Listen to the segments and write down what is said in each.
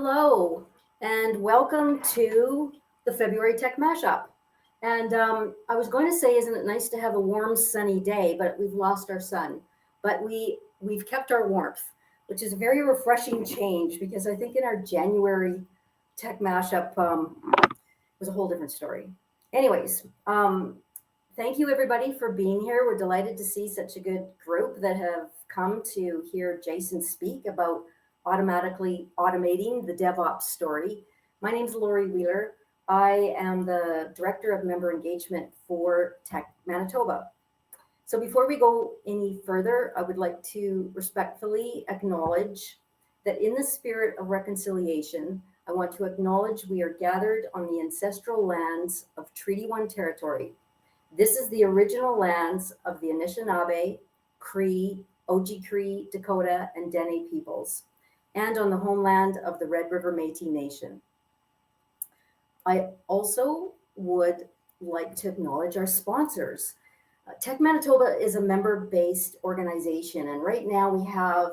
Hello, and welcome to the February Tech Mashup. And I was going to say, isn't it nice to have a warm, sunny day? But we've lost our sun. But we've kept our warmth, which is a very refreshing change because I think in our January Tech Mashup was a whole different story. Anyways, thank you everybody for being here. We're delighted to see such a good group that have come to hear Jason speak about automatically automating the DevOps story. My name is Lori Wheeler. I am the Director of Member Engagement for Tech Manitoba. So before we go any further, I would like to respectfully acknowledge that in the spirit of reconciliation, I want to acknowledge we are gathered on the ancestral lands of Treaty 1 territory. This is the original lands of the Anishinaabe, Cree, Oji-Cree, Dakota, and Dene peoples, and on the homeland of the Red River Métis Nation. I also would like to acknowledge our sponsors. Tech Manitoba is a member-based organization, and right now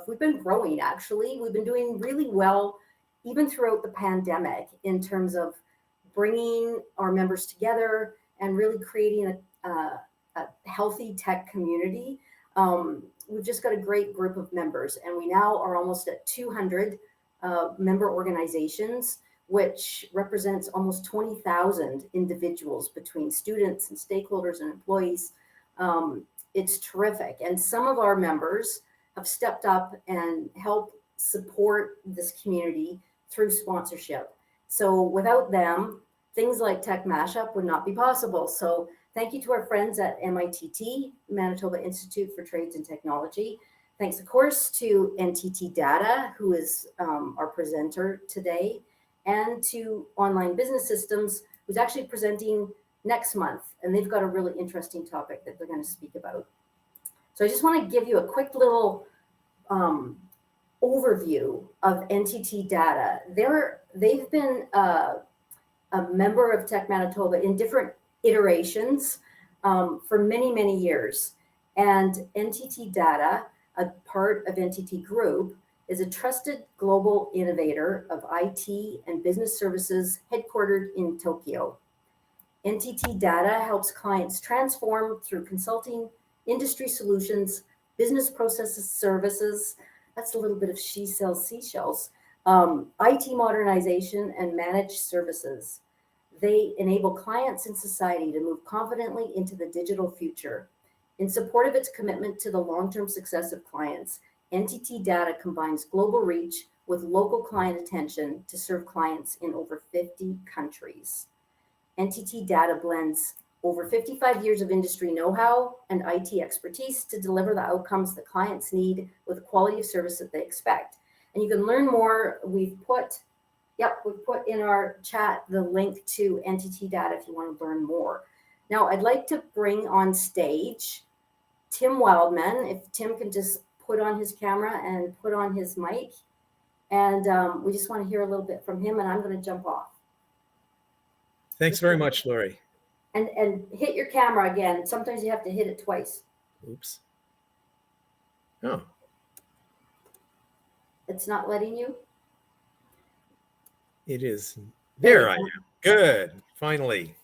we've been growing actually. We've been doing really well even throughout the pandemic in terms of bringing our members together and really creating a healthy tech community. We've just got a great group of members, and we now are almost at 200 member organizations, which represents almost 20,000 individuals between students and stakeholders and employees. It's terrific. And some of our members have stepped up and helped support this community through sponsorship. So without them, things like Tech Mashup would not be possible. So thank you to our friends at MITT, Manitoba Institute for Trades and Technology. Thanks, of course, to Ntt Data, who is our presenter today, and to Online Business Systems, who's actually presenting next month. And they've got a really interesting topic that they're going to speak about. So I just want to give you a quick little overview of Ntt Data. They've been a member of Tech Manitoba in different iterations for many, many years. And Ntt Data, a part of Ntt Group, is a trusted global innovator of IT and business services headquartered in Tokyo. Ntt Data helps clients transform through consulting, industry solutions, business processes, services. That's a little bit of she sells seashells. IT modernization and managed services. They enable clients and society to move confidently into the digital future. In support of its commitment to the long-term success of clients, Ntt Data combines global reach with local client attention to serve clients in over 50 countries. Ntt Data blends over 55 years of industry know-how and IT expertise to deliver the outcomes that clients need with the quality of service that they expect. And you can learn more. We've put in our chat the link to Ntt Data if you want to learn more. Now, I'd like to bring on stage Tim Wildman, if Tim can just put on his camera and put on his mic. And we just want to hear a little bit from him, and I'm going to jump off. Thanks very much, Lori. And hit your camera again. Sometimes you have to hit it twice. Oops. Oh. It's not letting you? It is. There I am. Good. Finally.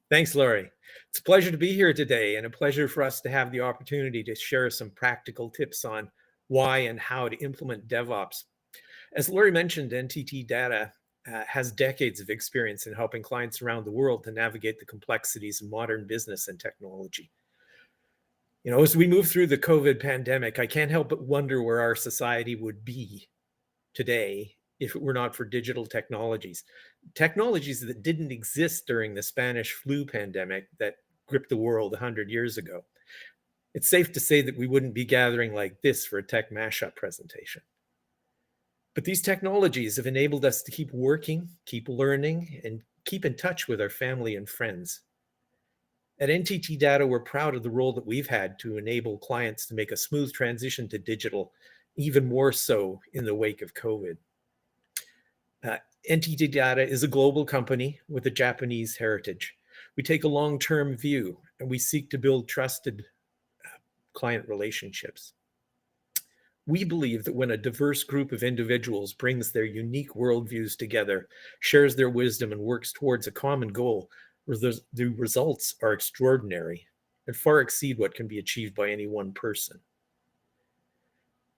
Thanks, Lori. It's a pleasure to be here today and a pleasure for us to have the opportunity to share some practical tips on why and how to implement DevOps. As Lori mentioned, Ntt Data has decades of experience in helping clients around the world to navigate the complexities of modern business and technology. You know, as we move through the COVID pandemic, I can't help but wonder where our society would be today if it were not for digital technologies that didn't exist during the Spanish flu pandemic that gripped the world 100 years ago. It's safe to say that we wouldn't be gathering like this for a Tech Mashup presentation. But these technologies have enabled us to keep working, keep learning, and keep in touch with our family and friends. At Ntt Data, we're proud of the role that we've had to enable clients to make a smooth transition to digital, even more so in the wake of COVID. Ntt Data is a global company with a Japanese heritage. We take a long-term view, and we seek to build trusted client relationships. We believe that when a diverse group of individuals brings their unique worldviews together, shares their wisdom, and works towards a common goal, the results are extraordinary and far exceed what can be achieved by any one person.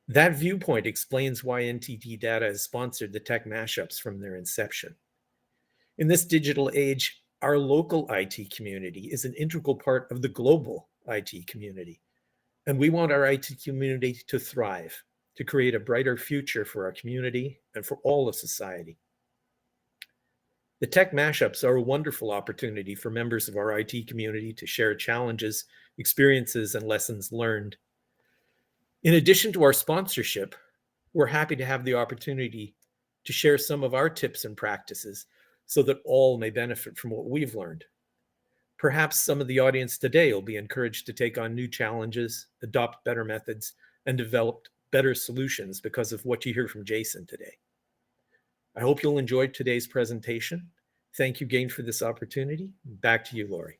That viewpoint explains why NTT Data has sponsored the tech mashups from their inception. In this digital age, our local IT community is an integral part of the global IT community. And we want our IT community to thrive, to create a brighter future for our community and for all of society. The tech mashups are a wonderful opportunity for members of our IT community to share challenges, experiences, and lessons learned. In addition to our sponsorship, we're happy to have the opportunity to share some of our tips and practices so that all may benefit from what we've learned. Perhaps some of the audience today will be encouraged to take on new challenges, adopt better methods, and develop better solutions because of what you hear from Jason today. I hope you'll enjoy today's presentation. Thank you again for this opportunity. Back to you, Lori.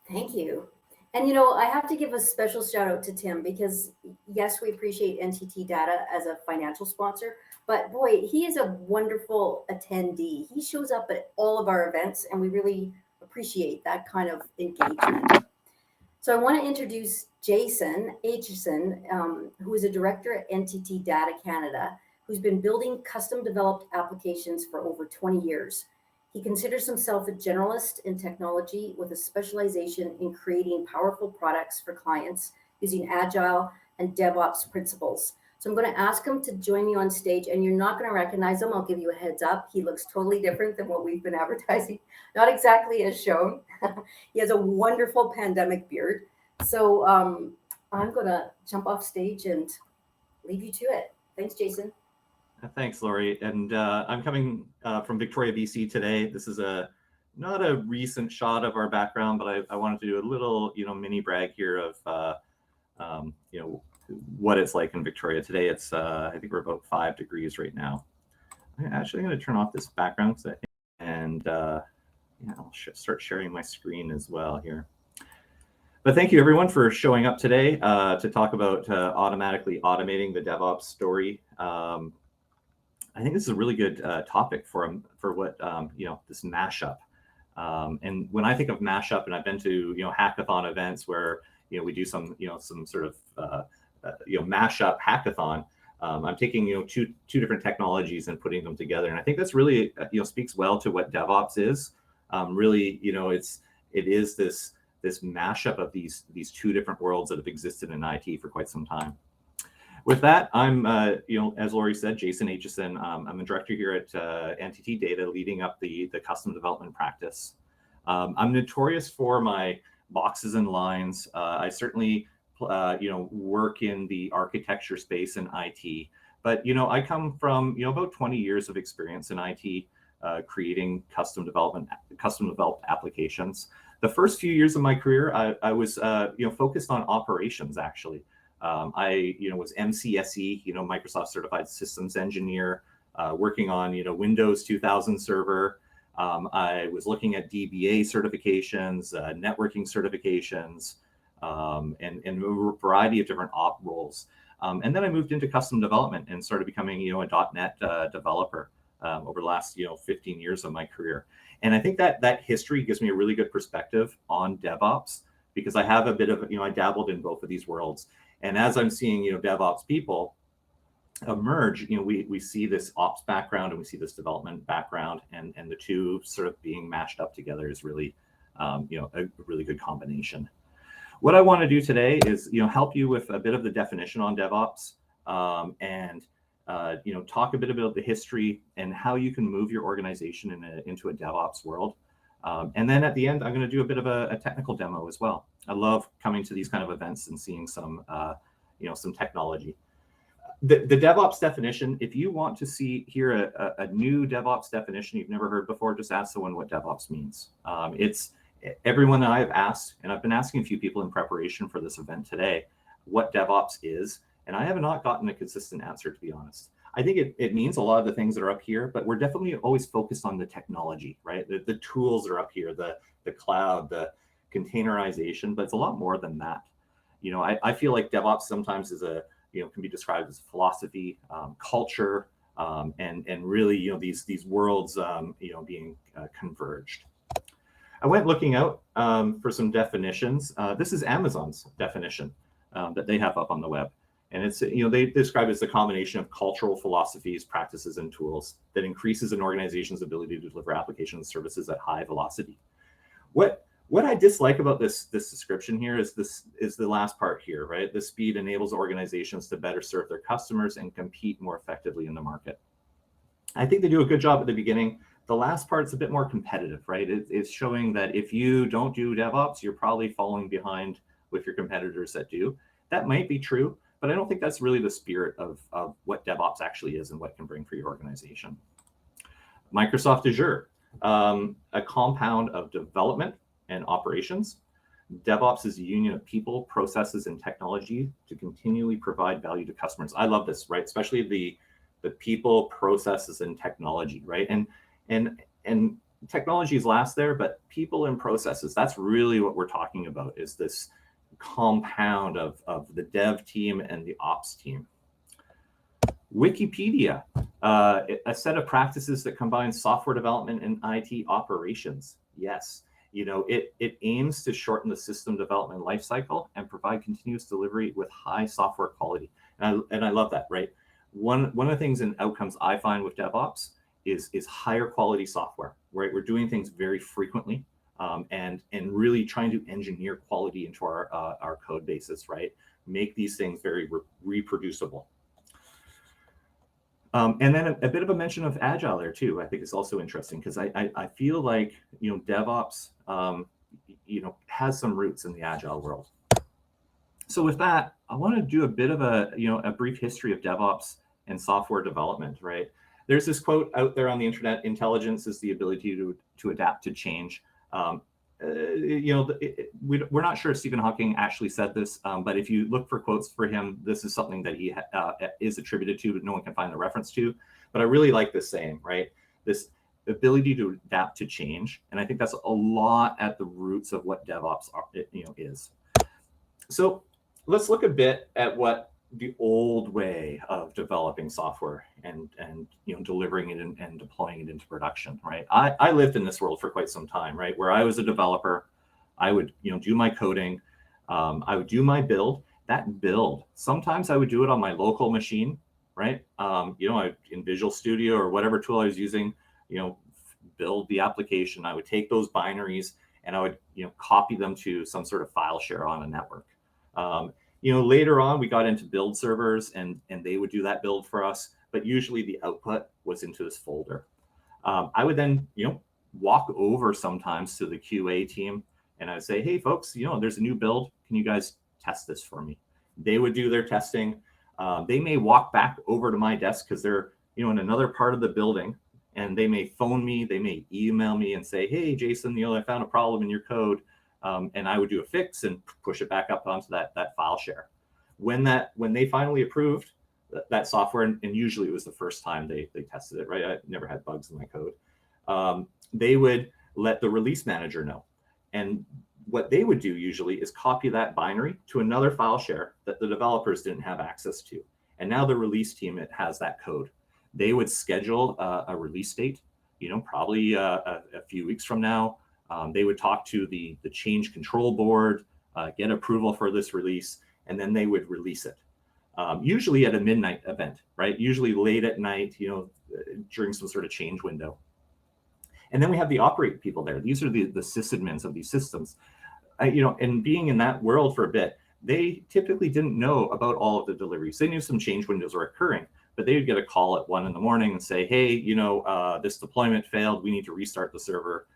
Thank you. And I have to give a special shout out to Tim because yes, we appreciate NTT Data as a financial sponsor, but boy, he is a wonderful attendee. He shows up at all of our events and we really appreciate that kind of engagement. So I want to introduce Jason Aitchison, who is a director at NTT Data Canada, who's been building custom developed applications for over 20 years. He considers himself a generalist in technology with a specialization in creating powerful products for clients using Agile and DevOps principles. So I'm going to ask him to join me on stage, and you're not going to recognize him. I'll give you a heads up. He looks totally different than what we've been advertising. Not exactly as shown. He has a wonderful pandemic beard. So I'm going to jump off stage and leave you to it. Thanks, Jason. Thanks, Lori. And I'm coming from Victoria, BC today. This is not a recent shot of our background, but I wanted to do a little, mini brag here of, what it's like in Victoria today. It's, I think we're about 5 degrees right now. I'm actually going to turn off this background and I'll start sharing my screen as well here. But thank you everyone for showing up today to talk about automatically automating the DevOps story. I think this is a really good topic for what this mashup. And when I think of mashup, and I've been to hackathon events where we do some sort of mashup hackathon. I'm taking two different technologies and putting them together, and I think that's really speaks well to what DevOps is. Really, it is this mashup of these two different worlds that have existed in IT for quite some time. With that, I'm, as Lori said, Jason Aitchison. I'm a director here at Ntt Data, leading up the custom development practice. I'm notorious for my boxes and lines. I certainly, work in the architecture space in IT. But, I come from, about 20 years of experience in IT, creating custom developed applications. The first few years of my career, I was, focused on operations, actually. I was MCSE, Microsoft Certified Systems Engineer, working on, Windows 2000 Server. I was looking at DBA certifications, networking certifications, and a variety of different op roles. And then I moved into custom development and started becoming, a .NET developer over the last, 15 years of my career. And I think that history gives me a really good perspective on DevOps, because I have a bit of, I dabbled in both of these worlds. And as I'm seeing, DevOps people emerge, we see this ops background and we see this development background, and the two sort of being mashed up together is really, a really good combination. What I want to do today is, help you with a bit of the definition on DevOps, and talk a bit about the history and how you can move your organization into a DevOps world. And then at the end, I'm going to do a bit of a technical demo as well. I love coming to these kind of events and seeing some, some technology. The DevOps definition, if you want to hear a new DevOps definition you've never heard before, just ask someone what DevOps means. It's everyone that I've asked, and I've been asking a few people in preparation for this event today, what DevOps is, and I have not gotten a consistent answer, to be honest. I think it means a lot of the things that are up here, but we're definitely always focused on the technology, right? The tools are up here, the cloud, the containerization, but it's a lot more than that. I feel like DevOps sometimes is can be described as philosophy, culture, and really, these worlds, being converged. I went looking out for some definitions. This is Amazon's definition that they have up on the web. And it's, they describe it as the combination of cultural philosophies, practices, and tools that increases an organization's ability to deliver applications and services at high velocity. What I dislike about this description here is the last part here, right? The speed enables organizations to better serve their customers and compete more effectively in the market. I think they do a good job at the beginning. The last part's a bit more competitive, right? It's showing that if you don't do DevOps, you're probably falling behind with your competitors that do. That might be true, but I don't think that's really the spirit of what DevOps actually is and what it can bring for your organization. Microsoft Azure, a compound of development and operations. DevOps is a union of people, processes, and technology to continually provide value to customers. I love this, right? Especially the people, processes, and technology, right? And technology is last there, but people and processes, that's really what we're talking about, is this compound of the dev team and the ops team. Wikipedia, a set of practices that combine software development and IT operations. Yes, it aims to shorten the system development lifecycle and provide continuous delivery with high software quality. And I love that, right? One of the things and outcomes I find with DevOps is higher quality software, right? We're doing things very frequently, and really trying to engineer quality into our code bases, right? Make these things very reproducible. And then a bit of a mention of Agile there too. I think it's also interesting because I feel like DevOps has some roots in the Agile world. So with that, I want to do a bit of a brief history of DevOps and software development, right? There's this quote out there on the internet: "Intelligence is the ability to adapt to change." We're not sure if Stephen Hawking actually said this, but if you look for quotes for him, this is something that he is attributed to, but no one can find the reference to. But I really like this saying, right? This ability to adapt to change, and I think that's a lot at the roots of what DevOps is. So let's look a bit at what the old way of developing software and delivering it and deploying it into production, right? I lived in this world for quite some time, right? Where I was a developer, I would do my coding, I would do my build. That build, sometimes I would do it on my local machine, right? In Visual Studio or whatever tool I was using, build the application. I would take those binaries and I would copy them to some sort of file share on a network. Later on, we got into build servers and they would do that build for us, but usually the output was into this folder. I would then, walk over sometimes to the QA team and I would say, "Hey folks, there's a new build. Can you guys test this for me?" They would do their testing. They may walk back over to my desk because they're, in another part of the building, and they may phone me, they may email me and say, "Hey Jason, I found a problem in your code." And I would do a fix and push it back up onto that file share. When they finally approved that software, and usually it was the first time they tested it, right? I never had bugs in my code. They would let the release manager know. And what they would do usually is copy that binary to another file share that the developers didn't have access to. And now the release team, it has that code. They would schedule a release date, probably a few weeks from now. They would talk to the change control board, get approval for this release, and then they would release it. Usually at a midnight event, right? Usually late at night, during some sort of change window. And then we have the operate people there. These are the sysadmins of these systems. And being in that world for a bit, they typically didn't know about all of the deliveries. They knew some change windows were occurring, but they would get a call at 1 a.m. and say, "Hey, this deployment failed. We need to restart the server."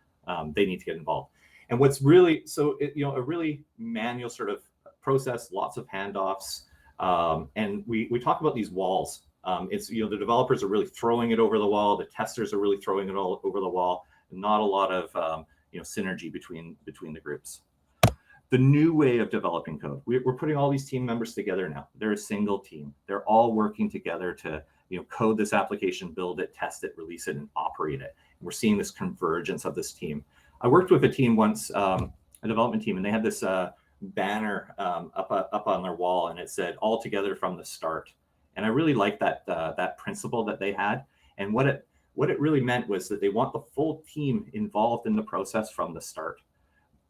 They need to get involved. And what's really, a really manual sort of process, lots of handoffs. And we talk about these walls. It's, the developers are really throwing it over the wall. The testers are really throwing it all over the wall. Not a lot of, synergy between the groups. The new way of developing code. We're putting all these team members together now. They're a single team. They're all working together to, code this application, build it, test it, release it, and operate it. We're seeing this convergence of this team. I worked with a team once, a development team, and they had this banner up on their wall, and it said "all together from the start." And I really like that principle that they had. And what it really meant was that they want the full team involved in the process from the start.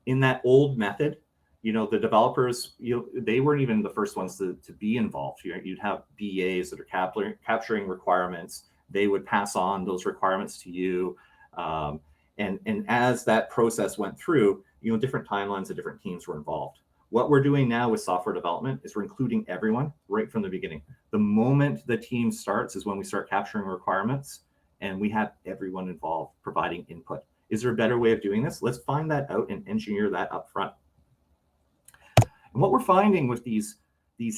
In that old method, the developers, they weren't even the first ones to be involved. You'd have BAs that are capturing requirements. They would pass on those requirements to you. And as that process went through, different timelines of different teams were involved. What we're doing now with software development is we're including everyone right from the beginning. The moment the team starts is when we start capturing requirements, and we have everyone involved providing input. Is there a better way of doing this? Let's find that out and engineer that up front. And what we're finding with these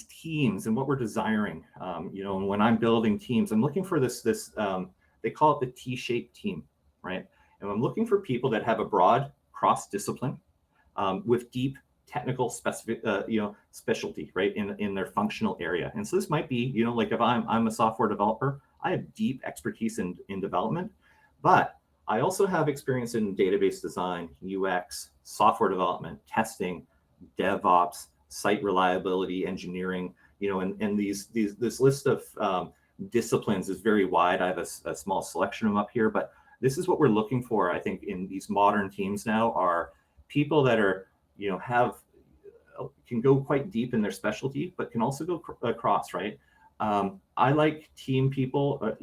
teams and what we're desiring, and when I'm building teams, I'm looking for this they call it the T-shaped team, right? And I'm looking for people that have a broad cross-discipline with deep technical specialty, right, in their functional area. And so this might be, like if I'm a software developer, I have deep expertise in development, but I also have experience in database design, UX, software development, testing, DevOps, site reliability, engineering, and this list of disciplines is very wide. I have a small selection of them up here, but this is what we're looking for, I think, in these modern teams now, are people that are, can go quite deep in their specialty, but can also go across, right? I like team people,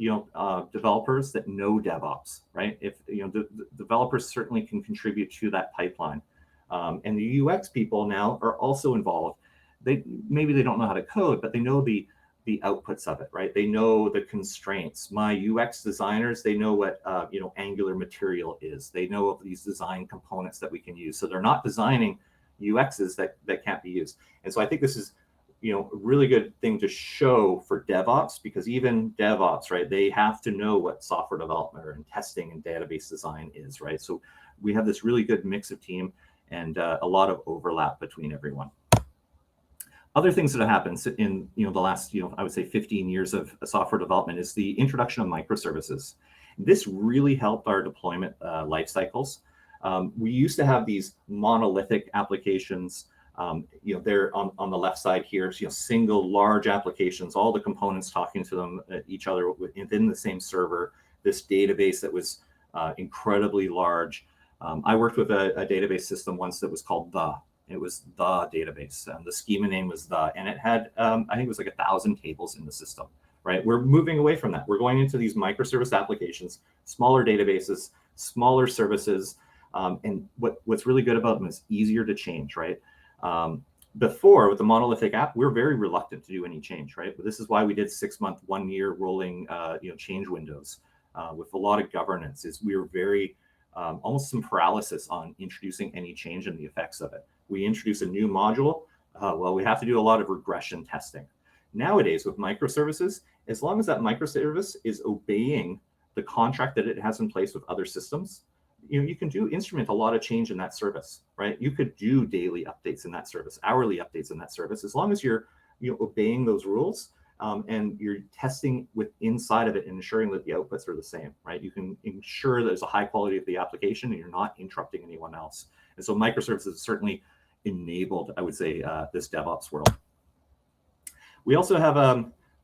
developers that know DevOps, right? If the developers certainly can contribute to that pipeline, and the UX people now are also involved. Maybe they don't know how to code, but they know the outputs of it, right? They know the constraints. My UX designers, they know what Angular material is. They know of these design components that we can use. So they're not designing UXs that can't be used. And so I think this is a really good thing to show for DevOps, because even DevOps, right, they have to know what software development and testing and database design is, right? So we have this really good mix of team and a lot of overlap between everyone. Other things that have happened in the last I would say 15 years of software development is the introduction of microservices. This really helped our deployment life cycles. We used to have these monolithic applications. They're on the left side here, single large applications, all the components talking to them each other within the same server. This database that was incredibly large. I worked with a database system once that was called It was the database, and the schema name was and it had, I think it was like 1,000 tables in the system, right? We're moving away from that. We're going into these microservice applications, smaller databases, smaller services. And what's really good about them is easier to change, right? Before, with the monolithic app, we were very reluctant to do any change, right? But this is why we did 6-month, 1-year rolling, change windows with a lot of governance. Is we were very, almost some paralysis on introducing any change and the effects of it. We introduce a new module, well, we have to do a lot of regression testing. Nowadays, with microservices, as long as that microservice is obeying the contract that it has in place with other systems, you can instrument a lot of change in that service, right? You could do daily updates in that service, hourly updates in that service, as long as you're obeying those rules and you're testing inside of it and ensuring that the outputs are the same, right? You can ensure there's a high quality of the application and you're not interrupting anyone else. And so microservices certainly enabled, I would say, this DevOps world. We also have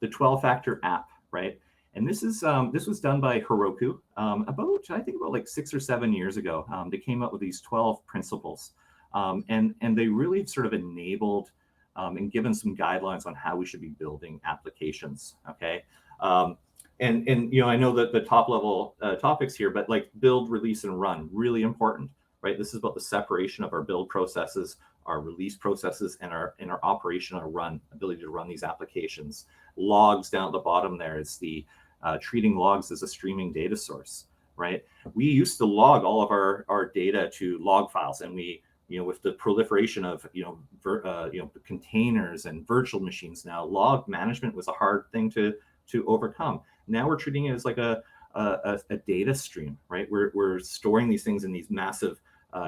the 12-factor app, right? And this was done by Heroku I think about like 6 or 7 years ago. They came up with these 12 principles, and they really sort of enabled and given some guidelines on how we should be building applications. Okay, and I know that the top level topics here, but like build, release, and run, really important, right? This is about the separation of our build processes, our release processes, and our operation, our ability to run these applications. Logs down at the bottom there is the treating logs as a streaming data source, right? We used to log all of our data to log files, and we, with the proliferation of containers and virtual machines now, log management was a hard thing to overcome. Now we're treating it as like a data stream, right? We're storing these things in these massive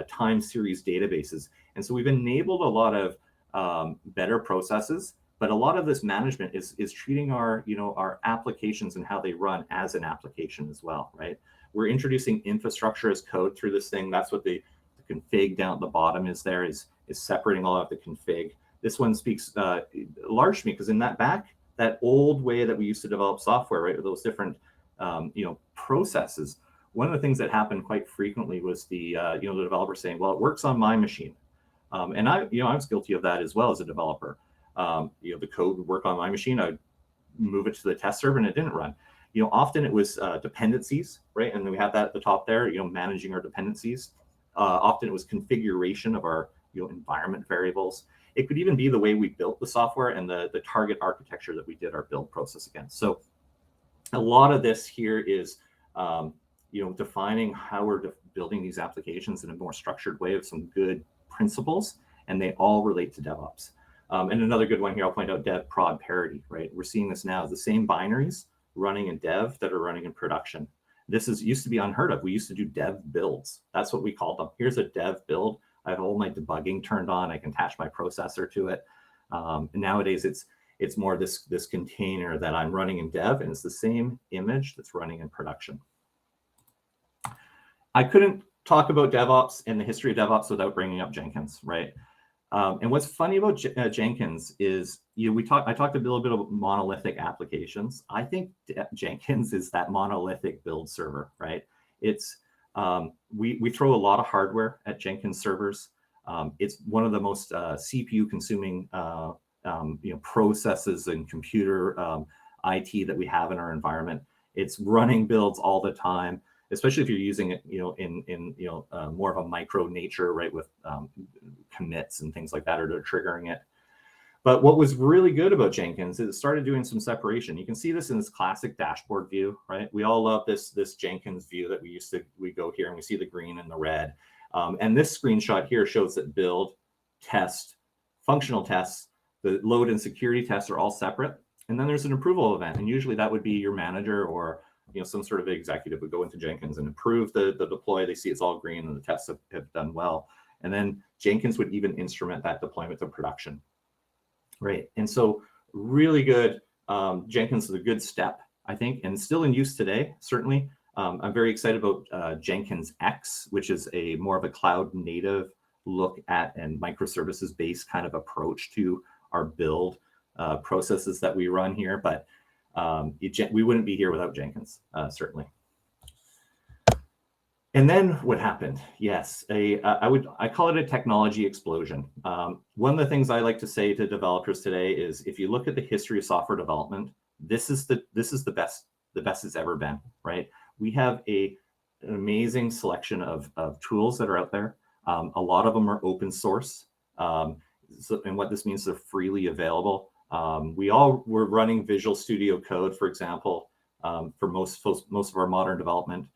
time series databases, and so we've enabled a lot of better processes. But a lot of this management is treating our applications and how they run as an application as well, right? We're introducing infrastructure as code through this thing. That's what the The config down at the bottom is there, is separating all of the config. This one speaks large to me because in that that old way that we used to develop software, right, with those different processes, one of the things that happened quite frequently was the the developer saying, well, it works on my machine. And I was guilty of that as well as a developer. The code would work on my machine. I'd move it to the test server and it didn't run. Often it was dependencies, right? And we have that at the top there, managing our dependencies. Often it was configuration of our environment variables. It could even be the way we built the software and the target architecture that we did our build process against. So a lot of this here is defining how we're building these applications in a more structured way with some good principles, and they all relate to DevOps. And another good one here, I'll point out dev prod parity, right? We're seeing this now, the same binaries running in dev that are running in production. This used to be unheard of. We used to do dev builds. That's what we called them. Here's a dev build. I have all my debugging turned on. I can attach my processor to it. And nowadays it's more this container that I'm running in dev, and it's the same image that's running in production. I couldn't talk about DevOps and the history of DevOps without bringing up Jenkins, right? And what's funny about Jenkins is, I talked a little bit about monolithic applications. I think Jenkins is that monolithic build server, right? It's we throw a lot of hardware at Jenkins servers. It's one of the most CPU consuming processes and computer IT that we have in our environment. It's running builds all the time, especially if you're using it, in more of a micro nature, right, with commits and things like that, or they're triggering it. But what was really good about Jenkins is it started doing some separation. You can see this in this classic dashboard view, right? We all love this Jenkins view that we go here and we see the green and the red. And this screenshot here shows that build, test, functional tests, the load and security tests are all separate. And then there's an approval event. And usually that would be your manager or some sort of executive would go into Jenkins and approve the deploy. They see it's all green and the tests have done well. And then Jenkins would even instrument that deployment to production. Right. And so really good. Jenkins is a good step, I think, and still in use today, certainly. I'm very excited about Jenkins X, which is a more of a cloud native look at and microservices based kind of approach to our build processes that we run here. But we wouldn't be here without Jenkins, certainly. And then what happened? Yes, I call it a technology explosion. One of the things I like to say to developers today is, if you look at the history of software development, this is the best it's ever been, right? We have an amazing selection of tools that are out there. A lot of them are open source, and what this means, they're freely available. We're running Visual Studio Code, for example, for most of our modern development.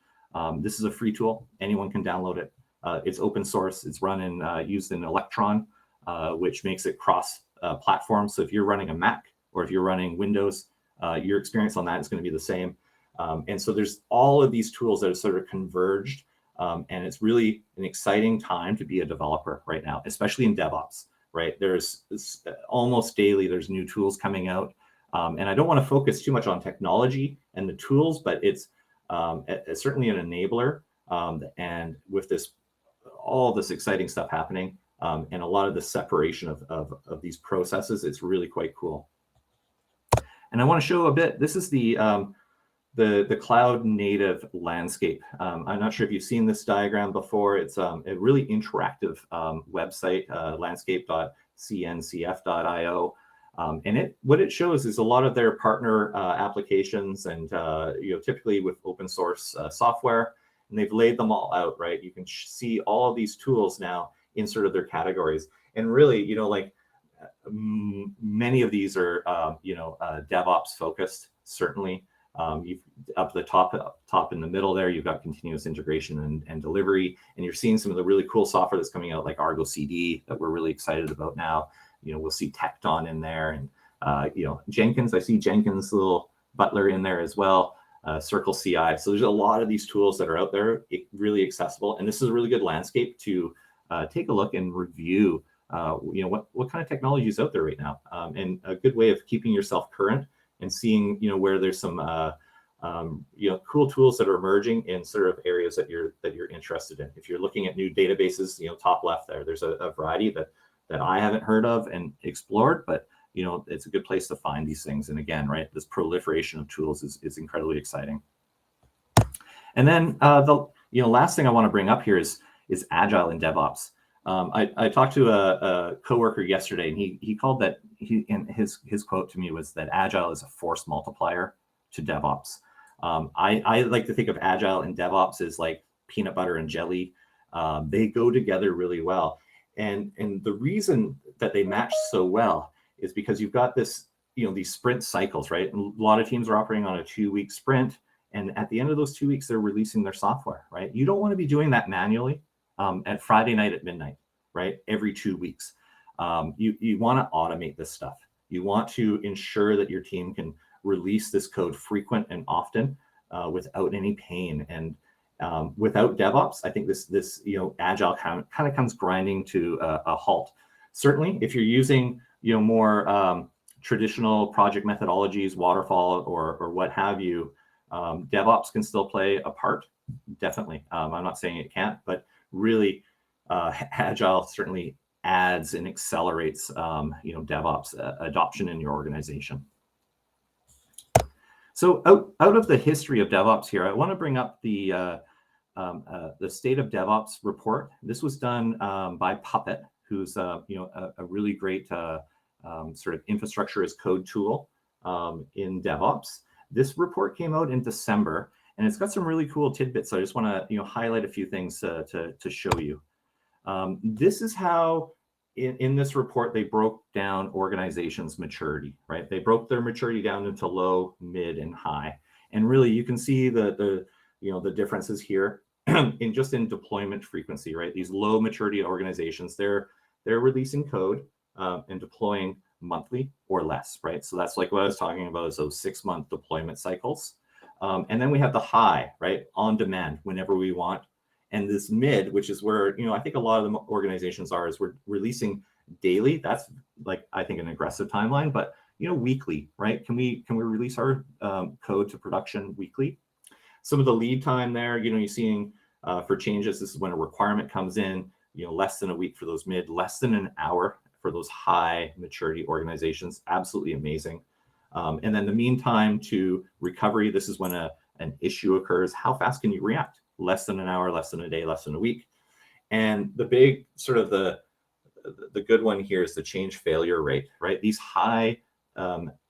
This is a free tool. Anyone can download it. It's open source. It's used in Electron, which makes it cross platform. So if you're running a Mac or if you're running Windows, your experience on that is going to be the same. And so there's all of these tools that are sort of converged. And it's really an exciting time to be a developer right now, especially in DevOps, right? There's almost daily, there's new tools coming out. And I don't want to focus too much on technology and the tools, but it's certainly an enabler. And with all this exciting stuff happening, and a lot of the separation of these processes, it's really quite cool. And I want to show a bit. This is the cloud native landscape. I'm not sure if you've seen this diagram before. It's a really interactive website, landscape.cncf.io. And what it shows is a lot of their partner applications, and typically with open source software, and they've laid them all out, right? You can see all of these tools now in sort of their categories, and really, many of these are DevOps focused, certainly. You've up the top in the middle there, you've got continuous integration and delivery, and you're seeing some of the really cool software that's coming out, like Argo CD, that we're really excited about now. We'll see Tecton in there, and Jenkins. I see Jenkins little butler in there as well. Circle CI. So there's a lot of these tools that are out there, really accessible, and this is a really good landscape to take a look and review. What kind of technology is out there right now, and a good way of keeping yourself current and seeing where there's some cool tools that are emerging in sort of areas that you're interested in. If you're looking at new databases, top left there's a variety that I haven't heard of and explored, but it's a good place to find these things. And again, right, this proliferation of tools is incredibly exciting. And then the last thing I want to bring up here is Agile and DevOps. I talked to a coworker yesterday, and he called that, and his quote to me was that Agile is a force multiplier to DevOps. I like to think of Agile and DevOps as like peanut butter and jelly. They go together really well. And the reason that they match so well is because you've got this, these sprint cycles, right? And a lot of teams are operating on a 2-week sprint. And at the end of those 2 weeks, they're releasing their software, right? You don't want to be doing that manually at Friday night at midnight, right? Every 2 weeks. You want to automate this stuff. You want to ensure that your team can release this code frequent and often without any pain. And without DevOps, I think this Agile kind of comes grinding to a halt. Certainly, if you're using more traditional project methodologies, waterfall or what have you, DevOps can still play a part. Definitely, I'm not saying it can't, but really, Agile certainly adds and accelerates DevOps adoption in your organization. So out of the history of DevOps here, I want to bring up the State of DevOps report. This was done by Puppet, who's a really great sort of infrastructure as code tool in DevOps. This report came out in December, and it's got some really cool tidbits. So I just want to highlight a few things to show you. This is how in this report they broke down organizations' maturity, right? They broke their maturity down into low, mid, and high. And really you can see the differences here in deployment frequency, right? These low maturity organizations, they're releasing code and deploying monthly or less, right? So that's like what I was talking about, is those 6-month deployment cycles. And then we have the high, right? On demand, whenever we want. And this mid, which is where, I think a lot of the organizations are, is we're releasing daily. That's like, I think, an aggressive timeline, but, weekly, right? Can we release our code to production weekly? Some of the lead time there, you're seeing for changes, this is when a requirement comes in, less than a week for those mid, less than an hour for those high maturity organizations. Absolutely amazing. And then the mean time to recovery, this is when an issue occurs. How fast can you react? Less than an hour, less than a day, less than a week. And the big sort of the good one here is the change failure rate, right? These high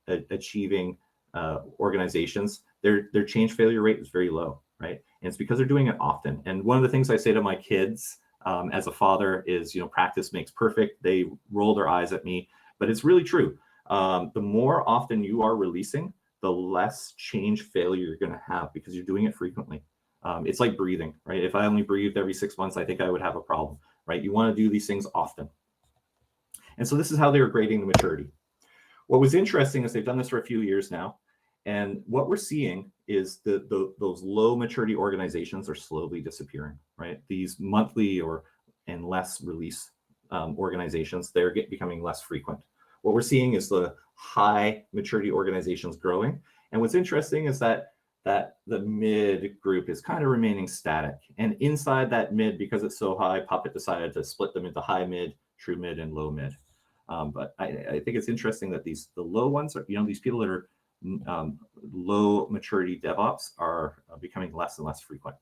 achieving organizations, their change failure rate is very low, right? And it's because they're doing it often. And one of the things I say to my kids as a father is, practice makes perfect. They roll their eyes at me, but it's really true. The more often you are releasing, the less change failure you're going to have because you're doing it frequently. It's like breathing, right? If I only breathed every 6 months, I think I would have a problem, right? You want to do these things often. And so this is how they're grading the maturity. What was interesting is they've done this for a few years now. And what we're seeing is those low maturity organizations are slowly disappearing, right? These monthly and less release organizations, they're becoming less frequent. What we're seeing is the high maturity organizations growing. And what's interesting is that the mid group is kind of remaining static. And inside that mid, because it's so high, Puppet decided to split them into high mid, true mid, and low mid. But I think it's interesting that the low ones are, these people that are low maturity DevOps are becoming less and less frequent.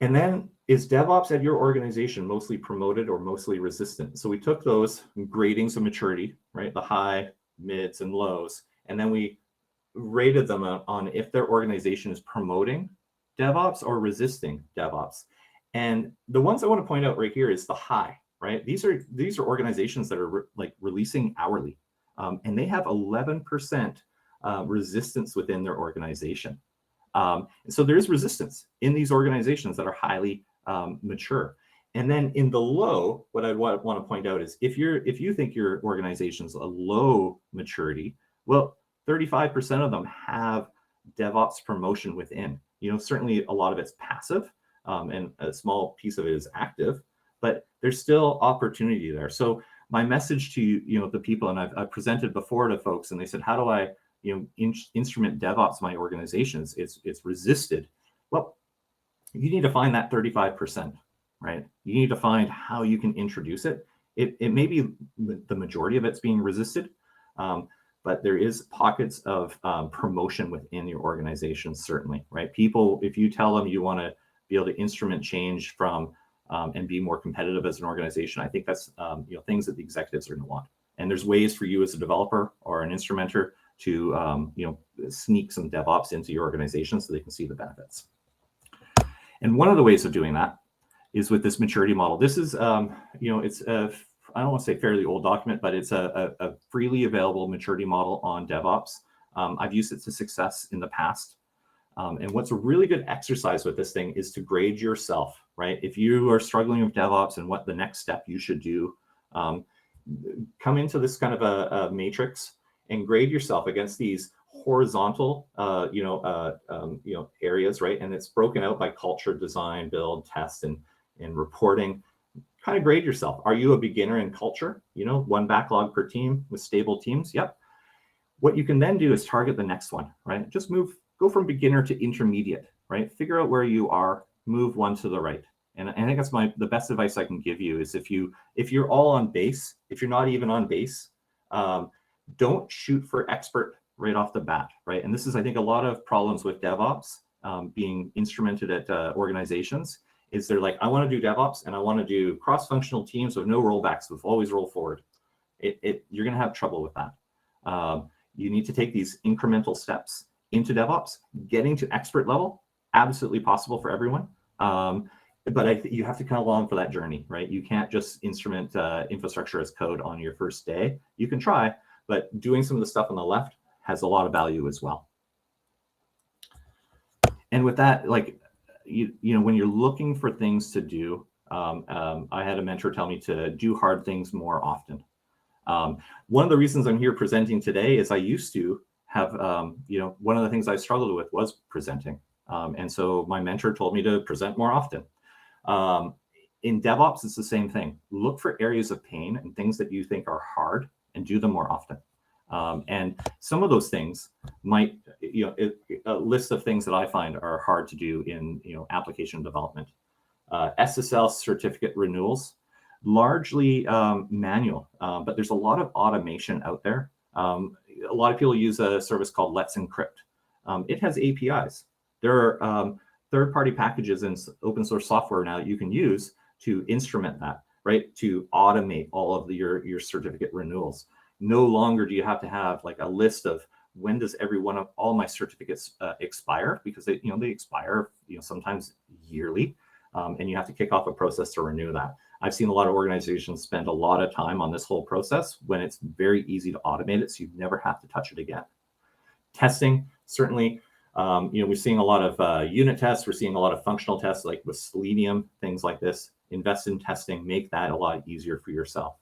And then, is DevOps at your organization mostly promoted or mostly resistant? So we took those gradings of maturity, right? The high, mids, and lows, and then we rated them on if their organization is promoting DevOps or resisting DevOps. And the ones I want to point out right here is the high, right? These are organizations that are releasing hourly, and they have 11% resistance within their organization. And so there is resistance in these organizations that are highly mature. And then in the low, what I want to point out is if you think your organization's a low maturity, well, 35% of them have DevOps promotion within. Certainly a lot of it's passive, and a small piece of it is active, but there's still opportunity there. So my message to the people, and I've presented before to folks, and they said, how do I instrument DevOps in my organizations, it's resisted. Well, you need to find that 35%, right? You need to find how you can introduce it. It may be the majority of it's being resisted, but there is pockets of promotion within your organization, certainly, right? People, if you tell them you want to be able to instrument change from and be more competitive as an organization, I think that's things that the executives are going to want. And there's ways for you as a developer or an instrumenter to sneak some DevOps into your organization so they can see the benefits. And one of the ways of doing that is with this maturity model. This is, it's a, I don't want to say fairly old document, but it's a freely available maturity model on DevOps. I've used it to success in the past. And what's a really good exercise with this thing is to grade yourself, right? If you are struggling with DevOps and what the next step you should do, come into this kind of a matrix and grade yourself against these horizontal, areas, right? And it's broken out by culture, design, build, test, and reporting. Kind of grade yourself. Are you a beginner in culture? One backlog per team with stable teams? Yep. What you can then do is target the next one, right? Just go from beginner to intermediate, right? Figure out where you are, move one to the right. And I think that's the best advice I can give you is if you're all on base, if you're not even on base, don't shoot for expert right off the bat, right? And this is, I think, a lot of problems with DevOps being instrumented at organizations is they're like, I want to do DevOps and I want to do cross-functional teams with no rollbacks, with always roll forward. You're going to have trouble with that. You need to take these incremental steps into DevOps. Getting to expert level, absolutely possible for everyone. But you have to come along for that journey, right? You can't just instrument infrastructure as code on your first day. You can try, but doing some of the stuff on the left has a lot of value as well. And with that, like, when you're looking for things to do, I had a mentor tell me to do hard things more often. One of the reasons I'm here presenting today is I used to have, one of the things I struggled with was presenting. And so my mentor told me to present more often. In DevOps, it's the same thing. Look for areas of pain and things that you think are hard and do them more often. And some of those things might, a list of things that I find are hard to do in, application development. SSL certificate renewals, largely manual, but there's a lot of automation out there. A lot of people use a service called Let's Encrypt. It has APIs. There are third-party packages and open source software now that you can use to instrument that, right? To automate all of your certificate renewals. No longer do you have to have like a list of when does every one of all my certificates expire, because they expire sometimes yearly, and you have to kick off a process to renew that. I've seen a lot of organizations spend a lot of time on this whole process when it's very easy to automate it, so you never have to touch it again. Testing, certainly, we're seeing a lot of unit tests. We're seeing a lot of functional tests, like with Selenium, things like this. Invest in testing, make that a lot easier for yourself.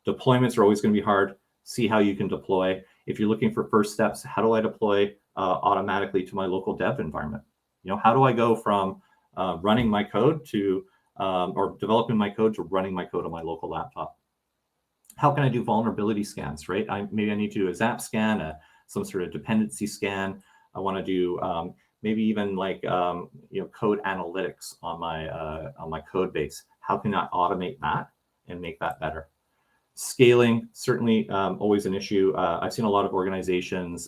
Deployments are always going to be hard. See how you can deploy. If you're looking for first steps, how do I deploy automatically to my local dev environment? How do I go from running my code to or developing my code to running my code on my local laptop? How can I do vulnerability scans, right? Maybe I need to do a ZAP scan, some sort of dependency scan. I want to do maybe even like code analytics on my code base. How can I automate that and make that better? Scaling, certainly always an issue. I've seen a lot of organizations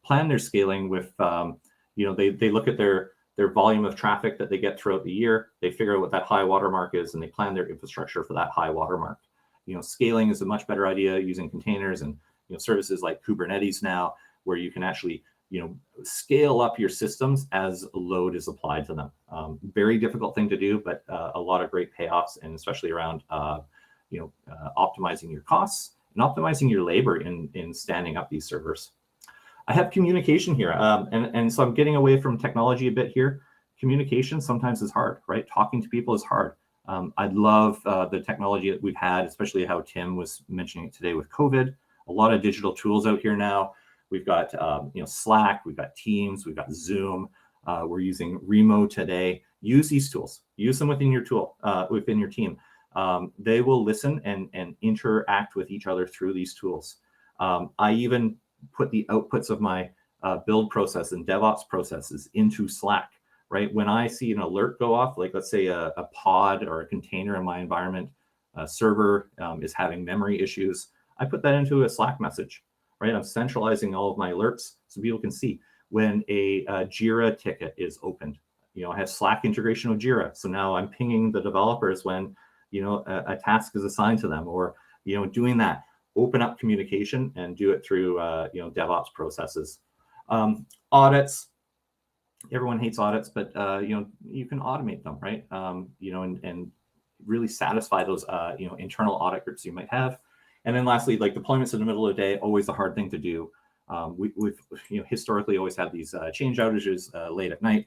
plan their scaling with, they look at their volume of traffic that they get throughout the year. They figure out what that high watermark is, and they plan their infrastructure for that high watermark. Scaling is a much better idea using containers and services like Kubernetes now, where you can actually scale up your systems as load is applied to them. Very difficult thing to do, but a lot of great payoffs, and especially around optimizing your costs and optimizing your labor in standing up these servers. I have communication here, and so I'm getting away from technology a bit here. Communication sometimes is hard, right? Talking to people is hard. I love the technology that we've had, especially how Tim was mentioning it today with COVID. A lot of digital tools out here now. We've got Slack, we've got Teams, we've got Zoom. We're using Remo today. Use these tools. Use them within your tool, within your team. They will listen and interact with each other through these tools. I even put the outputs of my build process and DevOps processes into Slack, right? When I see an alert go off, like let's say a pod or a container in my environment, a server is having memory issues, I put that into a Slack message, right? I'm centralizing all of my alerts so people can see when a Jira ticket is opened. I have Slack integration with Jira. So now I'm pinging the developers when, a task is assigned to them, or, doing that. Open up communication and do it through, DevOps processes. Audits. Everyone hates audits, but, you can automate them, right? And really satisfy those, internal audit groups you might have. And then lastly, like deployments in the middle of the day, always the hard thing to do. We've historically always had these change outages late at night.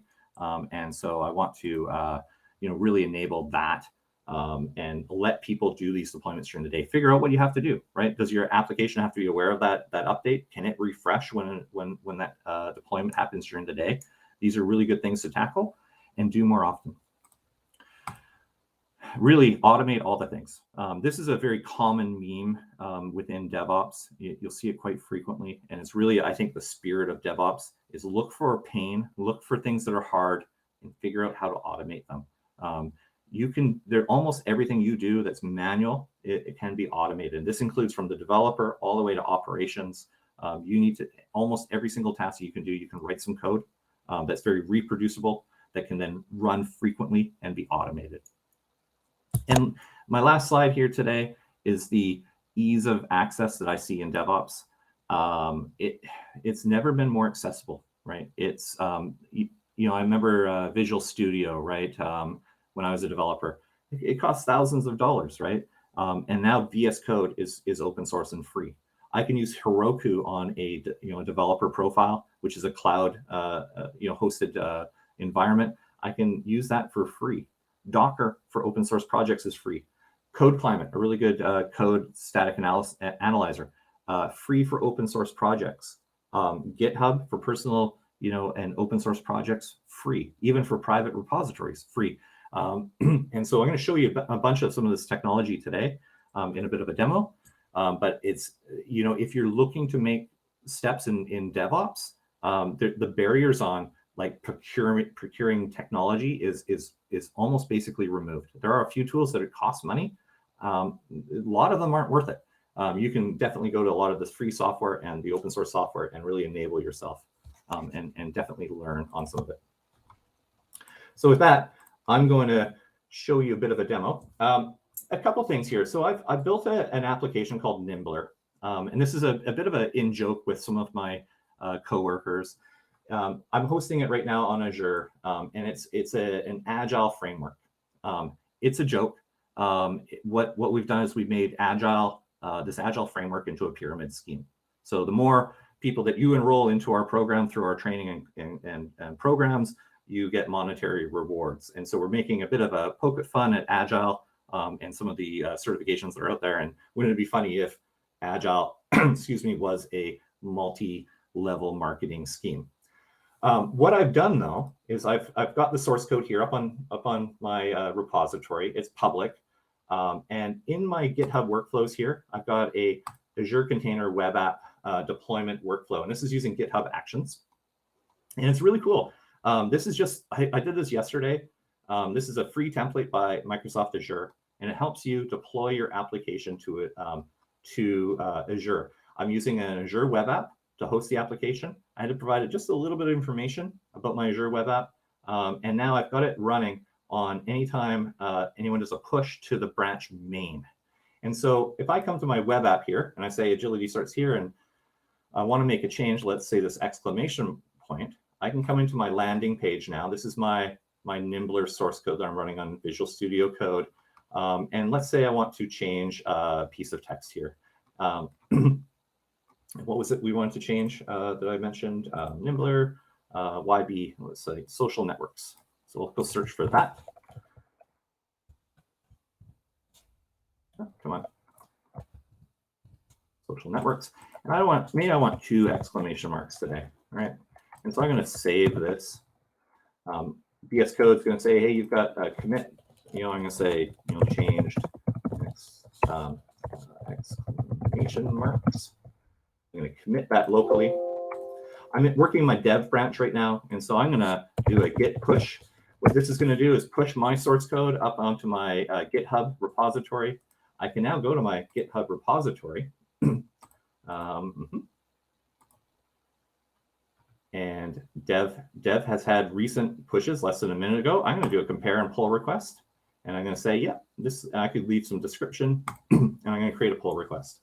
And so I want to, really enable that and let people do these deployments during the day. Figure out what you have to do, right? Does your application have to be aware of that update? Can it refresh when that deployment happens during the day? These are really good things to tackle and do more often. Really automate all the things. This is a very common meme within DevOps. You'll see it quite frequently. And it's really, I think, the spirit of DevOps is look for pain, look for things that are hard, and figure out how to automate them. Almost everything you do that's manual, it can be automated. This includes from the developer all the way to operations. You need to, almost every single task you can do, you can write some code that's very reproducible, that can then run frequently and be automated. And my last slide here today is the ease of access that I see in DevOps. It's never been more accessible, right? It's, I remember Visual Studio, right? When I was a developer, it cost thousands of dollars, right? And now VS Code is open source and free. I can use Heroku on a developer profile, which is a cloud hosted environment. I can use that for free. Docker for open source projects is free. Code Climate, a really good code static analyzer, free for open source projects. GitHub for personal, and open source projects, free. Even for private repositories, free. And so I'm going to show you a bunch of some of this technology today in a bit of a demo. But it's, if you're looking to make steps in DevOps, the barriers on like procuring technology is almost basically removed. There are a few tools that it costs money. A lot of them aren't worth it. You can definitely go to a lot of this free software and the open source software and really enable yourself and definitely learn on some of it. So with that, I'm going to show you a bit of a demo. A couple things here. So I've built an application called Nimbler. And this is a bit of an in-joke with some of my coworkers. I'm hosting it right now on Azure, and it's an agile framework. It's a joke. What we've done is we've made agile this agile framework into a pyramid scheme. So the more people that you enroll into our program through our training and programs, you get monetary rewards. And so we're making a bit of a poke at fun at agile and some of the certifications that are out there. And wouldn't it be funny if agile, excuse me, was a multi-level marketing scheme? What I've done though is I've got the source code here up on my repository. It's public, and in my GitHub workflows here, I've got a Azure Container Web App deployment workflow, and this is using GitHub Actions, and it's really cool. This is just I did this yesterday. This is a free template by Microsoft Azure, and it helps you deploy your application to Azure. I'm using an Azure Web App to host the application. I had to provide it just a little bit of information about my Azure Web App. And now I've got it running on anytime anyone does a push to the branch main. And so if I come to my web app here and I say agility starts here and I want to make a change, let's say this exclamation point, I can come into my landing page now. This is my Nimbler source code that I'm running on Visual Studio Code. And let's say I want to change a piece of text here. What was it we wanted to change that I mentioned? Nimbler, YB, let's say social networks. So we'll go search for that. Oh, come on. Social networks. And maybe I want 2 exclamation marks today, right? And so I'm going to save this. VS Code is going to say, hey, you've got a commit. I'm going to say, changed exclamation marks. I'm going to commit that locally. I'm working my dev branch right now, and so I'm going to do a Git Push. What this is going to do is push my source code up onto my GitHub repository. I can now go to my GitHub repository. And dev has had recent pushes less than a minute ago. I'm going to do a compare and pull request. And I'm going to say, yeah, this, I could leave some description, and I'm going to create a pull request.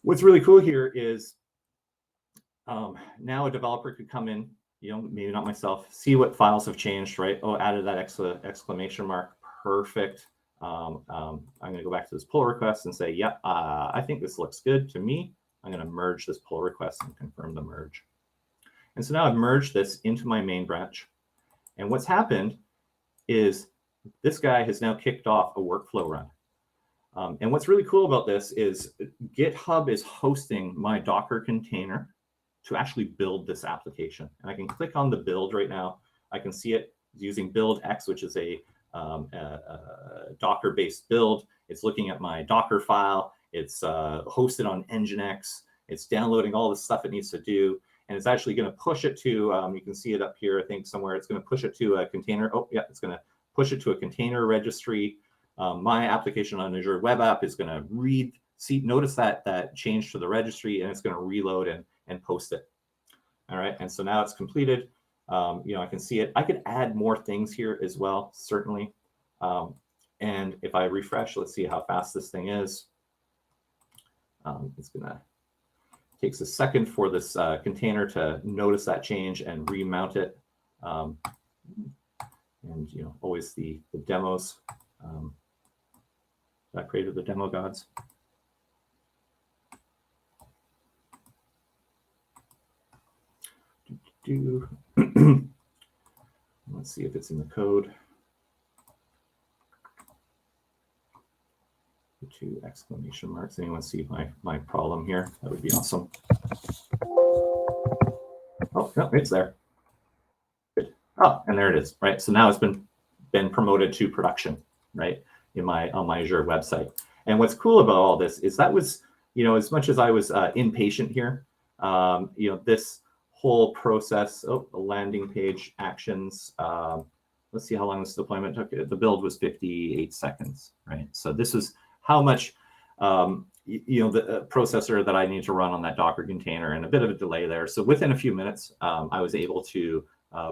What's really cool here is now a developer could come in, maybe not myself, see what files have changed, right? Oh, added that exclamation mark. Perfect. I'm going to go back to this pull request and say, yeah, I think this looks good to me. I'm going to merge this pull request and confirm the merge. And so now I've merged this into my main branch. And what's happened is this guy has now kicked off a workflow run. And what's really cool about this is GitHub is hosting my Docker container to actually build this application. And I can click on the build right now. I can see it using build X, which is a Docker-based build. It's looking at my Docker file. It's hosted on Nginx. It's downloading all the stuff it needs to do. And it's actually going to push it to, you can see it up here, I think somewhere. It's going to push it to a container. Oh, yeah, it's going to push it to a container registry. My application on Azure Web App is going to notice that change to the registry, and it's going to reload and post it. All right, and so now it's completed. I can see it. I could add more things here as well, certainly. And if I refresh, let's see how fast this thing is. It's going to takes a second for this container to notice that change and remount it. And always the demos. I created the demo gods. Let's see if it's in the code. 2 exclamation marks. Anyone see my problem here? That would be awesome. Oh, no, it's there. Good. Oh, and there it is, right? So now it's been promoted to production, right? On my Azure website. And what's cool about all this is that was, as much as I was impatient here, this whole process, the landing page actions, let's see how long this deployment took. The build was 58 seconds, right? So this is how much, the processor that I need to run on that Docker container, and a bit of a delay there. So within a few minutes, I was able to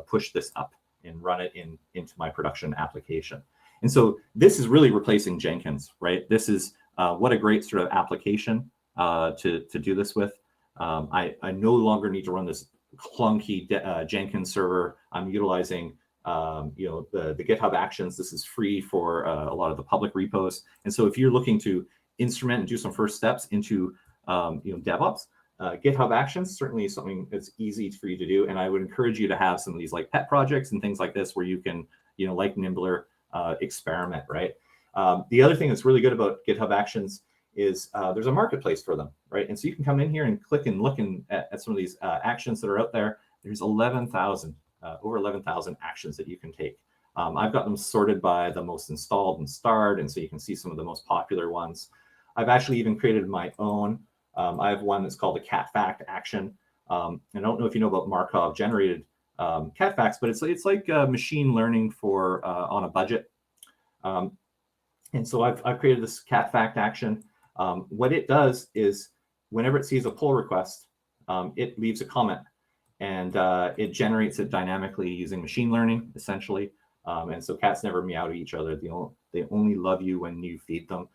push this up and run it into my production application. And so this is really replacing Jenkins, right? This is what a great sort of application to do this with. I no longer need to run this clunky Jenkins server. I'm utilizing the GitHub Actions. This is free for a lot of the public repos. And so if you're looking to instrument and do some first steps into DevOps, GitHub Actions certainly is something that's easy for you to do. And I would encourage you to have some of these like pet projects and things like this where you can, like Nimbler, experiment, right? The other thing that's really good about GitHub Actions is there's a marketplace for them, right? And so you can come in here and click and look at some of these actions that are out there. There's 11,000. Over 11,000 actions that you can take. I've got them sorted by the most installed and starred, and so you can see some of the most popular ones. I've actually even created my own. I have one that's called a cat fact action. I don't know if you know about Markov generated cat facts, but it's like machine learning for on a budget. And so I've created this cat fact action. What it does is whenever it sees a pull request, it leaves a comment. And it generates it dynamically using machine learning, essentially. And so cats never meow to each other. They only love you when you feed them.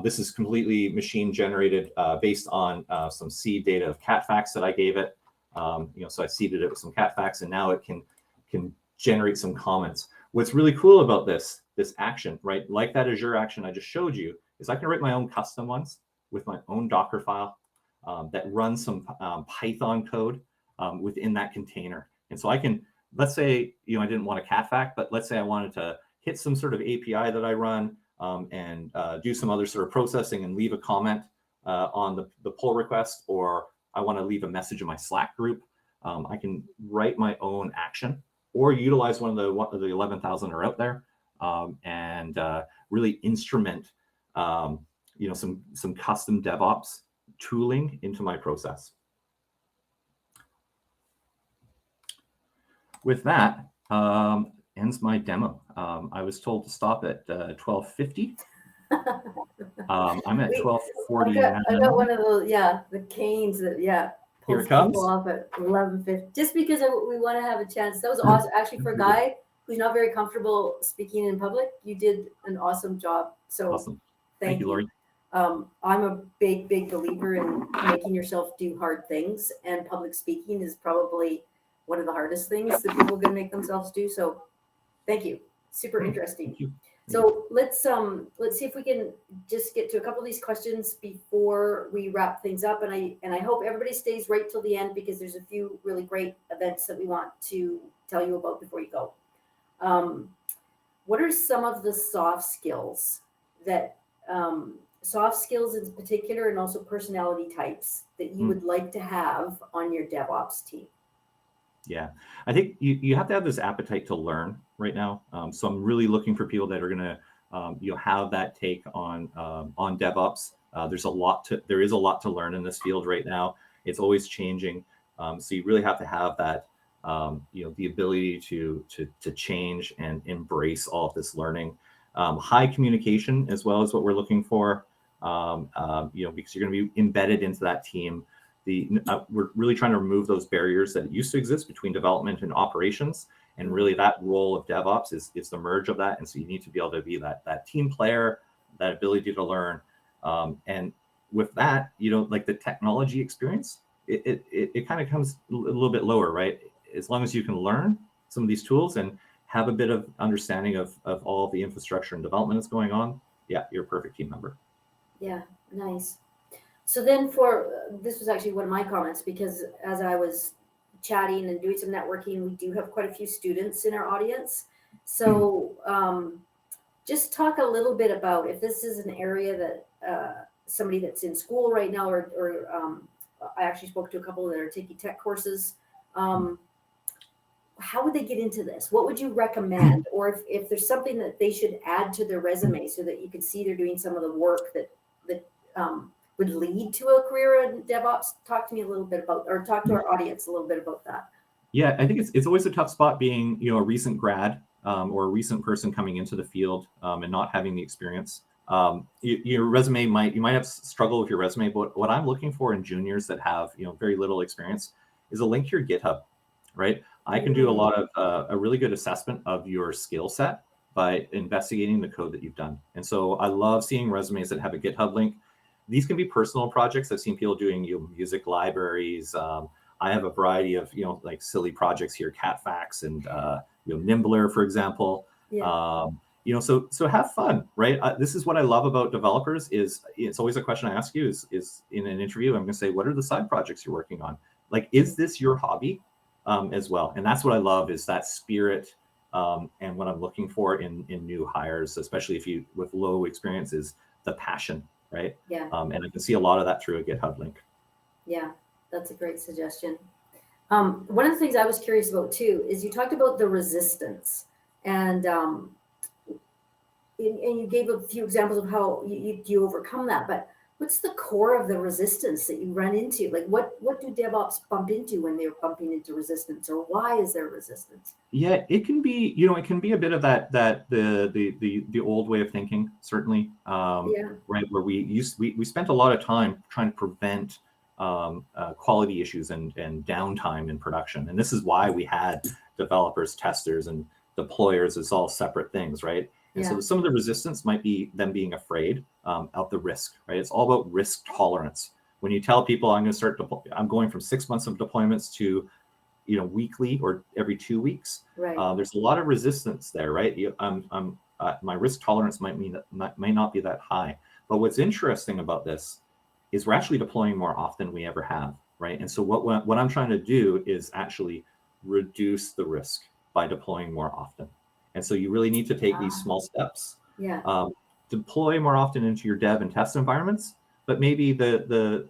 This is completely machine generated based on some seed data of cat facts that I gave it. So I seeded it with some cat facts, and now it can generate some comments. What's really cool about this action, right? Like that Azure action I just showed you, is I can write my own custom ones with my own Docker file that runs some Python code within that container. And so I can, let's say, I didn't want a cat fact, but let's say I wanted to hit some sort of API that I run and do some other sort of processing and leave a comment on the pull request, or I want to leave a message in my Slack group. I can write my own action or utilize one of the 11,000 are out there and really instrument, some custom DevOps tooling into my process. With that, ends my demo. I was told to stop at 12:50. I'm at 12:40 I now. got one of those, the canes that, Here pulls it comes. people off at 11:50, just because we want to have a chance. That was awesome. Actually, for a guy who's not very comfortable speaking in public, you did an awesome job. So Awesome. thank you. Lori. I'm a big believer in making yourself do hard things, and public speaking is probably one of the hardest things that people can make themselves do. So thank you. Super interesting. Thank you. So let's see if we can just get to a couple of these questions before we wrap things up. And I hope everybody stays right till the end, because there's a few really great events that we want to tell you about before you go. What are some of the soft skills that soft skills in particular, and also personality types that you would like to have on your DevOps team? Yeah, I think you have to have this appetite to learn right now. So I'm really looking for people that are going to have that take on DevOps. There is a lot to learn in this field right now. It's always changing. So you really have to have that the ability to change and embrace all of this learning. High communication as well is what we're looking for. Because you're going to be embedded into that team. We're really trying to remove those barriers that used to exist between development and operations. And really that role of DevOps is the merge of that. And so you need to be able to be that team player, that ability to learn. And with that, like the technology experience, it kind of comes a little bit lower, right? As long as you can learn some of these tools and have a bit of understanding of all of the infrastructure and development that's going on, yeah, you're a perfect team member. Yeah, nice. So then this was actually one of my comments, because as I was chatting and doing some networking, we do have quite a few students in our audience. So just talk a little bit about if this is an area that somebody that's in school right now, or I actually spoke to a couple that are taking tech courses. How would they get into this? What would you recommend? Or if there's something that they should add to their resume so that you can see they're doing some of the work that would lead to a career in DevOps, talk to me a little bit about, or talk to our audience a little bit about that. Yeah, I think it's always a tough spot being, a recent grad or a recent person coming into the field and not having the experience. Your resume you might have struggled with your resume, but what I'm looking for in juniors that have, very little experience is a link to your GitHub, right? I can do a lot of a really good assessment of your skill set by investigating the code that you've done. And so I love seeing resumes that have a GitHub link. These can be personal projects. I've seen people doing music libraries. I have a variety of like silly projects here, Catfax and Nimbler, for example. Yeah. So have fun, right? This is what I love about developers. Is it's always a question I ask you is in an interview, I'm going to say, what are the side projects you're working on? Like, is this your hobby as well? And that's what I love, is that spirit. And what I'm looking for in new hires, especially with low experience, is the passion. Right. Yeah. And I can see a lot of that through a GitHub link. Yeah, that's a great suggestion. One of the things I was curious about too is you talked about the resistance, and you gave a few examples of how you overcome that. But what's the core of the resistance that you run into? Like, what do DevOps bump into when they're bumping into resistance, or why is there resistance? Yeah, it can be, it can be a bit of the old way of thinking, certainly. Right, where we spent a lot of time trying to prevent quality issues and downtime in production. And this is why we had developers, testers, and deployers as all separate things, right? And so some of the resistance might be them being afraid of the risk, right? It's all about risk tolerance. When you tell people I'm going from 6 months of deployments to weekly or every 2 weeks, right. There's a lot of resistance there, right? My risk tolerance might not be that high. But what's interesting about this is we're actually deploying more often than we ever have, right? And so what I'm trying to do is actually reduce the risk by deploying more often. And so you really need to take these small steps. Yeah. Deploy more often into your dev and test environments. But maybe the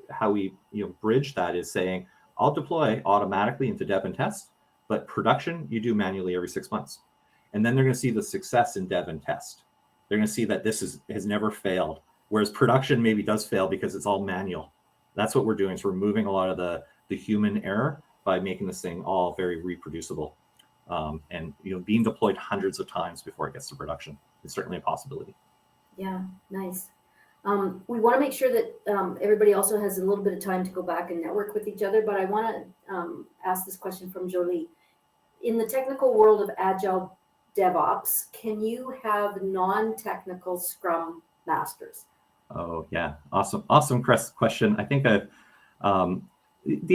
how we bridge that is saying, I'll deploy automatically into dev and test, but production you do manually every 6 months. And then they're going to see the success in dev and test. They're going to see that this has never failed. Whereas production maybe does fail because it's all manual. That's what we're doing, is removing a lot of the human error by making this thing all very reproducible. And being deployed hundreds of times before it gets to production is certainly a possibility. Yeah, nice. We want to make sure that everybody also has a little bit of time to go back and network with each other, but I want to ask this question from Jolie. In the technical world of Agile DevOps, can you have non-technical Scrum Masters? Oh yeah, awesome question. I think the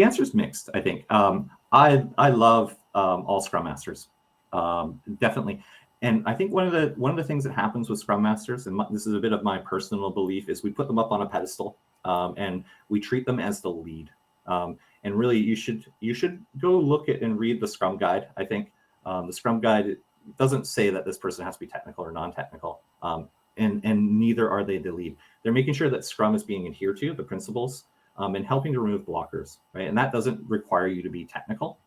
answer is mixed. I think I love all Scrum Masters, definitely. And I think one of the things that happens with Scrum Masters, and this is a bit of my personal belief, is we put them up on a pedestal and we treat them as the lead. And really, you should go look at and read the Scrum Guide. I think the Scrum Guide doesn't say that this person has to be technical or non-technical, and neither are they the lead. They're making sure that Scrum is being adhered to, the principles, and helping to remove blockers, right? And that doesn't require you to be technical.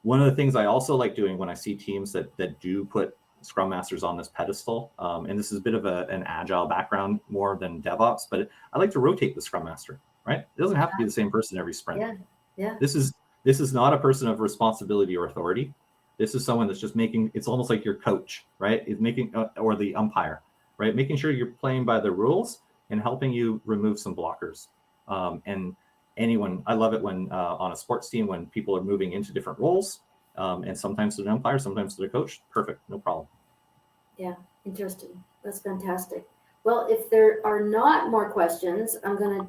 One of the things I also like doing when I see teams that do put Scrum Masters on this pedestal, and this is a bit of an Agile background more than DevOps, but I like to rotate the Scrum Master, right? It doesn't have to be the same person every sprint. Yeah. This is not a person of responsibility or authority. This is someone that's just it's almost like your coach, right? It's making, or the umpire, right? Making sure you're playing by the rules and helping you remove some blockers. And I love it when on a sports team, when people are moving into different roles, and sometimes to the umpire, sometimes to the coach. Perfect, no problem. Yeah, interesting. That's fantastic. Well, if there are not more questions, I'm gonna,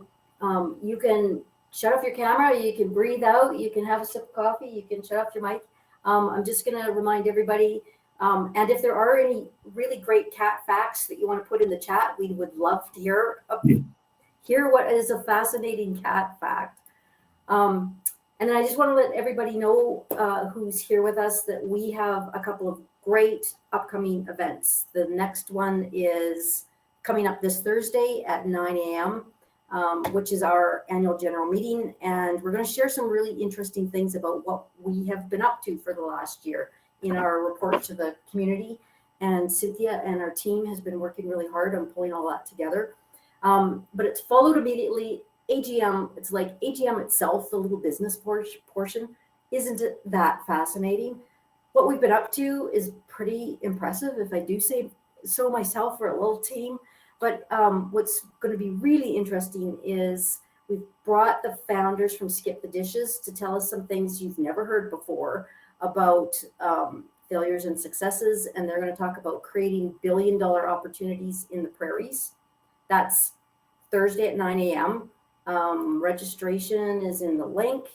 you can shut off your camera, you can breathe out, you can have a sip of coffee, you can shut off your mic. I'm just gonna remind everybody, and if there are any really great cat facts that you want to put in the chat, we would love to hear what is a fascinating cat fact. And then I just want to let everybody know who's here with us that we have a couple of great upcoming events. The next one is coming up this Thursday at 9 a.m., which is our annual general meeting. And we're going to share some really interesting things about what we have been up to for the last year in our report to the community. And Cynthia and our team has been working really hard on pulling all that together. But it's followed immediately. AGM, it's like AGM itself, the little business portion, isn't it that fascinating? What we've been up to is pretty impressive, if I do say so myself, for a little team. But what's going to be really interesting is we've brought the founders from Skip the Dishes to tell us some things you've never heard before about failures and successes. And they're going to talk about creating billion-dollar opportunities in the prairies. That's Thursday at 9 a.m. Registration is in the link.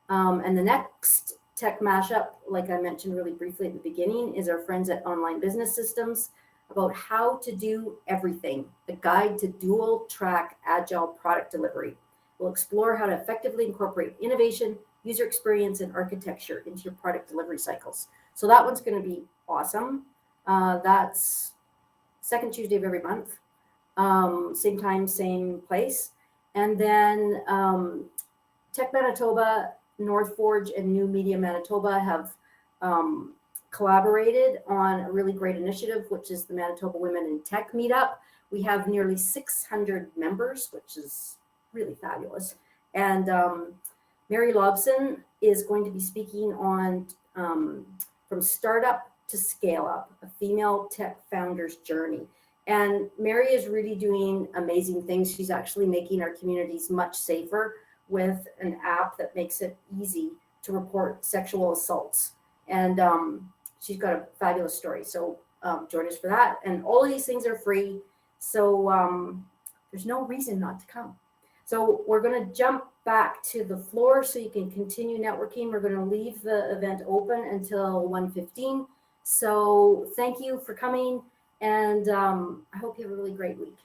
And the next tech mashup, like I mentioned really briefly at the beginning, is our friends at Online Business Systems about how to do everything, the guide to dual track agile product delivery. We'll explore how to effectively incorporate innovation, user experience, and architecture into your product delivery cycles. So that one's going to be awesome. That's second Tuesday of every month, same time, same place. And then Tech Manitoba, North Forge, and New Media Manitoba have collaborated on a really great initiative, which is the Manitoba Women in Tech Meetup. We have nearly 600 members, which is really fabulous. And Mary Lobson is going to be speaking on From Startup to Scale Up, a female tech founder's journey. And Mary is really doing amazing things. She's actually making our communities much safer with an app that makes it easy to report sexual assaults. And she's got a fabulous story. So join us for that. And all of these things are free. So there's no reason not to come. So we're going to jump back to the floor so you can continue networking. We're going to leave the event open until 1:15. So thank you for coming. And I hope you have a really great week.